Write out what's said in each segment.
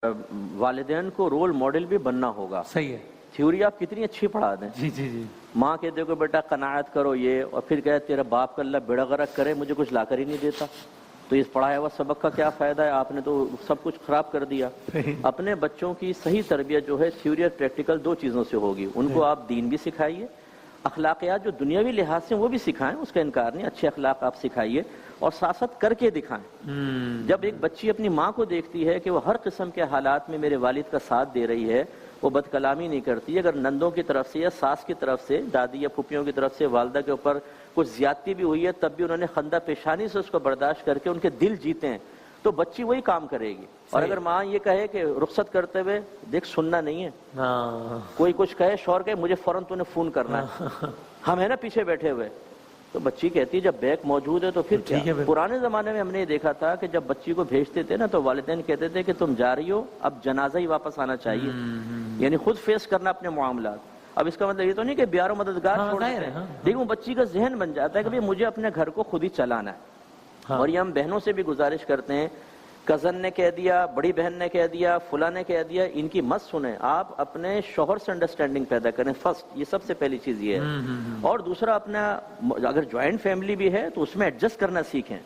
والدین کو role model بھی بننا ہوگا. صحیح ہے. تھیوری آپ کتنی اچھی پڑھا دیں, جی جی جی, ماں کہتے کہ بیٹا قناعت کرو یہ, اور پھر کہتے تیرا باپ کا اللہ بیڑا غرق کرے مجھے کچھ لا کر ہی نہیں دیتا, تو اس پڑھایا ہوا سبق کا کیا فائدہ ہے, آپ نے تو سب کچھ خراب کر دیا. اپنے بچوں کی صحیح تربیت جو ہے تھیوری اور پریکٹیکل دو چیزوں سے ہوگی. ان کو آپ دین بھی سکھائیے, اخلاقیات جو دنیاوی لحاظ سے وہ بھی سکھائیں, اس کا انکار نہیں, اچھے اخلاق آپ سکھائیے اور ساتھ ساتھ کر کے دکھائیں. جب ایک بچی اپنی ماں کو دیکھتی ہے کہ وہ ہر قسم کے حالات میں میرے والد کا ساتھ دے رہی ہے, وہ بد کلامی نہیں کرتی, اگر نندوں کی طرف سے یا ساس کی طرف سے, دادی یا پھوپھیوں کی طرف سے والدہ کے اوپر کچھ زیادتی بھی ہوئی ہے تب بھی انہوں نے خندہ پیشانی سے اس کو برداشت کر کے ان کے دل جیتے ہیں, تو بچی وہی کام کرے گی. اور اگر ماں یہ کہے کہ رخصت کرتے ہوئے دیکھ سننا نہیں ہے, کوئی کچھ کہے, شوہر کہے مجھے فوراً تو نے فون کرنا ہے, ہم ہیں نا پیچھے بیٹھے ہوئے, تو بچی کہتی ہے جب بیک موجود ہے تو پھر کیا. پرانے زمانے میں ہم نے یہ دیکھا تھا کہ جب بچی کو بھیجتے تھے نا تو والدین کہتے تھے کہ تم جا رہی ہو, اب جنازہ ہی واپس آنا چاہیے, یعنی خود فیس کرنا اپنے معاملات. اب اس کا مطلب یہ تو نہیں کہ بیار و مددگار چھوڑ دیتے ہیں, لیکن وہ بچی کا ذہن بن جاتا ہے کہ مجھے اپنے گھر کو خود ہی چلانا ہے. اور یہ ہم بہنوں سے بھی گزارش کرتے ہیں, کزن نے کہہ دیا, بڑی بہن نے کہہ دیا, فلاں نے کہہ دیا, ان کی مت سنیں, آپ اپنے شوہر سے انڈرسٹینڈنگ پیدا کریں فرسٹ, یہ سب سے پہلی چیز یہ ہے. اور دوسرا اپنا, اگر جوائنٹ فیملی بھی ہے تو اس میں ایڈجسٹ کرنا سیکھیں.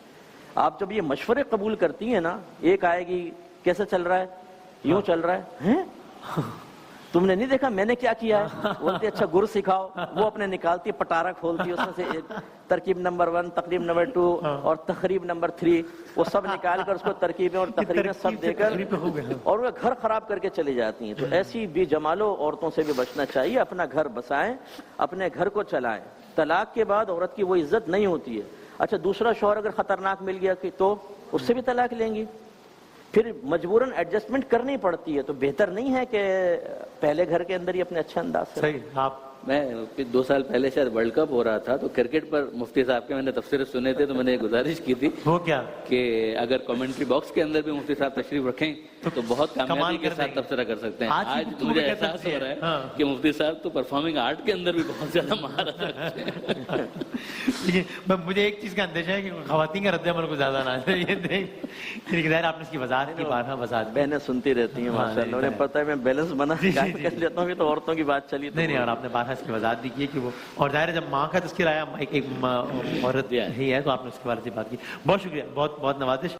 آپ جب یہ مشورے قبول کرتی ہیں نا, ایک آئے گی کیسے چل رہا ہے, یوں چل رہا ہے, تم نے نہیں دیکھا میں نے کیا کیا ہے, بولتی اچھا گر سکھاؤ, وہ اپنے نکالتی پٹارا کھولتی, اس میں سے ترکیب نمبر 1, تقریب نمبر 2 اور تقریب نمبر 3, وہ سب نکال کر اس کو ترکیبیں اور تقریبیں سب دے کر اور وہ گھر خراب کر کے چلی جاتی ہیں. تو ایسی بے جمالوں عورتوں سے بھی بچنا چاہیے, اپنا گھر بسائیں, اپنے گھر کو چلائیں. طلاق کے بعد عورت کی وہ عزت نہیں ہوتی ہے. اچھا دوسرا شوہر اگر خطرناک مل گیا تو اس سے بھی طلاق لیں گی, پھر مجبوراً ایڈجسٹمنٹ کرنی پڑتی ہے. تو بہتر نہیں ہے کہ پہلے گھر کے اندر ہی اپنے اچھے انداز سے. صحیح. آپ میں 2 سال پہلے شاید ورلڈ کپ ہو رہا تھا تو کرکٹ پر مفتی صاحب کے میں نے تبصرے سنے تھے, تو میں نے گزارش کی تھی وہ کیا کہ اگر کمنٹری باکس کے اندر بھی مفتی صاحب تشریف رکھیں تو بہت کامیابی کے ساتھ تبصرہ کر سکتے ہیں. آج مجھے احساس ہو رہا ہے کہ مفتی صاحب تو پرفارمنگ آرٹ کے اندر بھی بہت زیادہ مہارت رکھتے ہیں. مجھے ایک چیز کا اندیشہ ہے کہ خواتین کا رد عمل کو زیادہ نہ ہے, یہ ظاہر آپ نے اس کی وضاحت کی, وضاحت بہنیں سنتی رہتی ہیں ماشاءاللہ, انہیں پتہ ہے میں بیلنس بنا کر لیتا ہوں, تو عورتوں کی بات چلی نہیں, اور آپ نے بارہ اس کی وضاحت بھی کی کہ وہ, اور ظاہر ہے جب ماں کا تذکرہ آیا, ایک عورت ہی ہے تو آپ نے اس کے بارے میں بات کی. بہت شکریہ, بہت بہت نوازش.